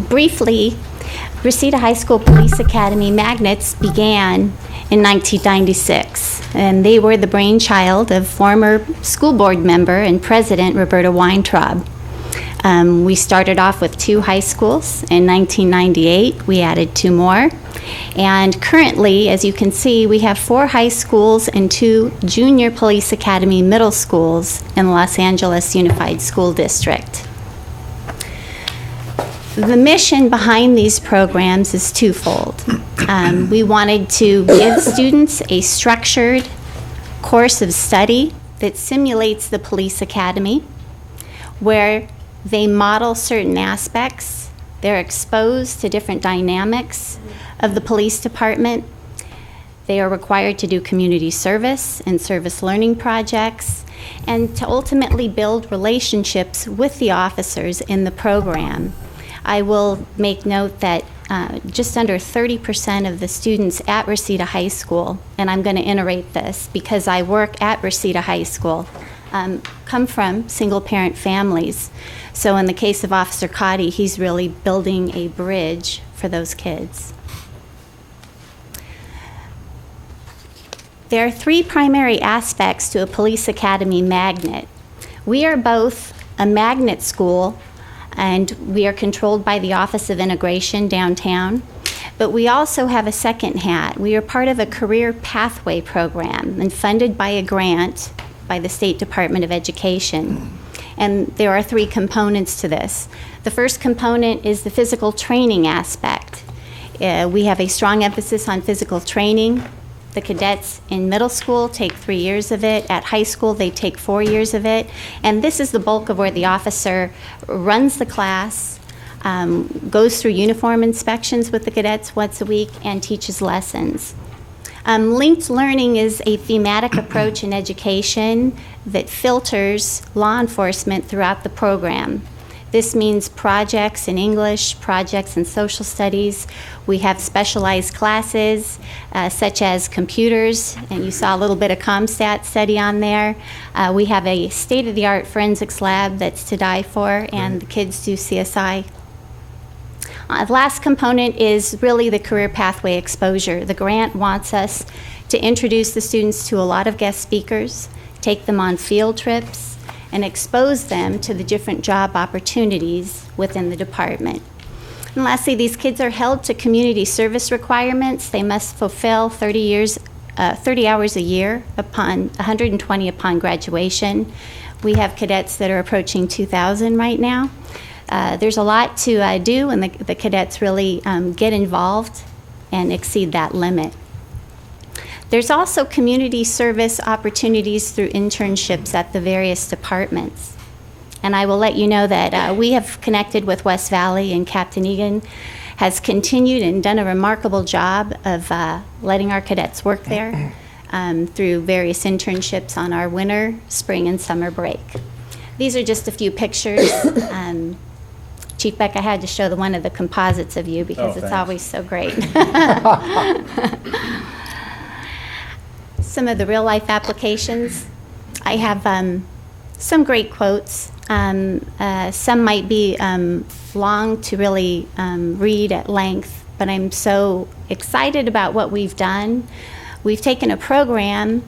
Briefly, Reseda High School Police Academy Magnets began in 1996, and they were the brainchild of former school board member and president Roberta Weintraub. We started off with 2 high schools. In 1998, we added 2 more. And currently, as you can see, we have 4 high schools and 2 junior police academy middle schools in Los Angeles Unified School District. The mission behind these programs is twofold. We wanted to give students a structured course of study that simulates the police academy, where they model certain aspects. They're exposed to different dynamics of the police department. They are required to do community service and service learning projects, and to ultimately build relationships with the officers in the program. I will make note that just under 30% of the students at Reseda High School, and I'm going to iterate this because I work at Reseda High School, come from single-parent families. So in the case of Officer Cotty, he's really building a bridge for those kids. There are 3 primary aspects to a police academy magnet. We are both a magnet school, and we are controlled by the Office of Integration downtown. But we also have a second hat. We are part of a career pathway program and funded by a grant by the State Department of Education. And there are 3 components to this. The first component is the physical training aspect. We have a strong emphasis on physical training. The cadets in middle school take 3 years of it. At high school, they take 4 years of it. And this is the bulk of where the officer runs the class, goes through uniform inspections with the cadets once a week, and teaches lessons. Linked learning is a thematic approach in education that filters law enforcement throughout the program. This means projects in English, projects in social studies. We have specialized classes such as computers, and you saw a little bit of CompStat study on there. We have a state-of-the-art forensics lab that's to die for, and the kids do CSI. The last component is really the career pathway exposure. The grant wants us to introduce the students to a lot of guest speakers, take them on field trips, and expose them to the different job opportunities within the department. And lastly, these kids are held to community service requirements. They must fulfill 30 hours a year, 120 upon graduation. We have cadets that are approaching 2,000 right now. There's a lot to do, and the cadets really get involved and exceed that limit. There's also community service opportunities through internships at the various departments. And I will let you know that we have connected with West Valley, and Captain Egan has continued and done a remarkable job of letting our cadets work there through various internships on our winter, spring, and summer break. These are just a few pictures. Chief Beck, I had to show one of the composites of you because it's always so great. Some of the real-life applications. I have some great quotes. Some might be long to really read at length, but I'm so excited about what we've done. We've taken a program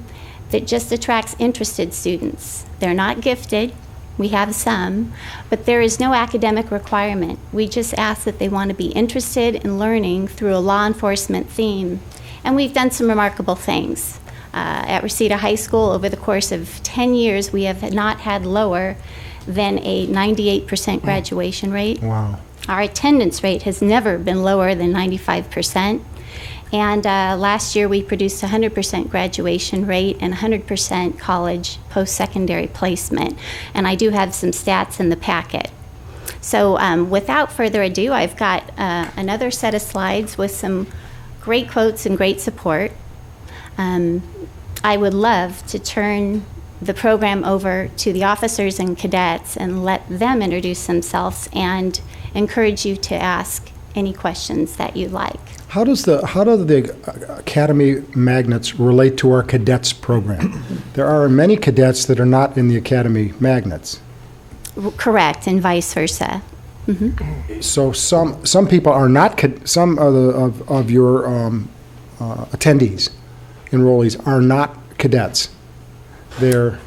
that just attracts interested students. They're not gifted. We have some, but there is no academic requirement. We just ask that they want to be interested in learning through a law enforcement theme. And we've done some remarkable things. At Reseda High School, over the course of 10 years, we have not had lower than a 98% graduation rate. Wow. Our attendance rate has never been lower than 95%. And last year we produced 100% graduation rate and 100% college post-secondary placement. And I do have some stats in the packet. So without further ado, I've got another set of slides with some great quotes and great support. I would love to turn the program over to the officers and cadets and let them introduce themselves and encourage you to ask any questions that you'd like. How do the Academy Magnets relate to our cadets program? There are many cadets that are not in the Academy Magnets. Correct, and vice versa. So some people are not, some of your attendees, enrollees, are not cadets. They're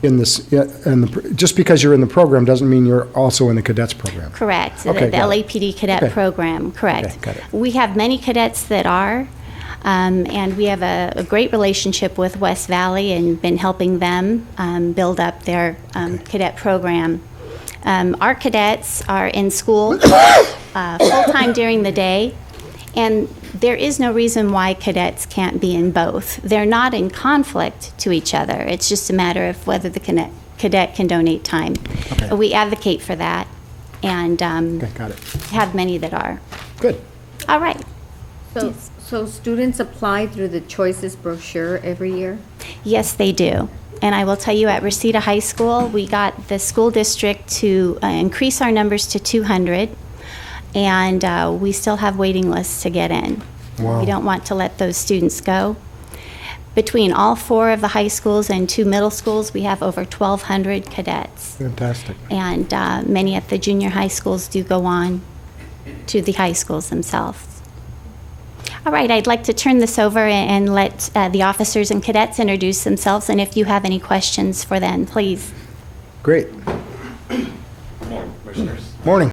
in this, just because you're in the program doesn't mean you're also in the cadets program. Correct. Okay, The got it. LAPD cadet Okay. program, correct. Okay, got it. We have many cadets that are, and we have a great relationship with West Valley and been helping them build up their cadet program. Our cadets are in school full-time during the day, and there is no reason why cadets can't be in both. They're not in conflict to each other. It's just a matter of whether the cadet can donate time. Okay. We advocate for that, and Okay, got it. have many that are. Good. All right. So students apply through the Choices brochure every year? Yes, they do. And I will tell you, at Reseda High School, we got the school district to increase our numbers to 200, and we still have waiting lists to get in. Wow. We don't want to let those students go. Between all 4 of the high schools and 2 middle schools, we have over 1,200 cadets. Fantastic. And many at the junior high schools do go on to the high schools themselves. All right, I'd like to turn this over and let the officers and cadets introduce themselves, and if you have any questions for them, please. Great. Morning.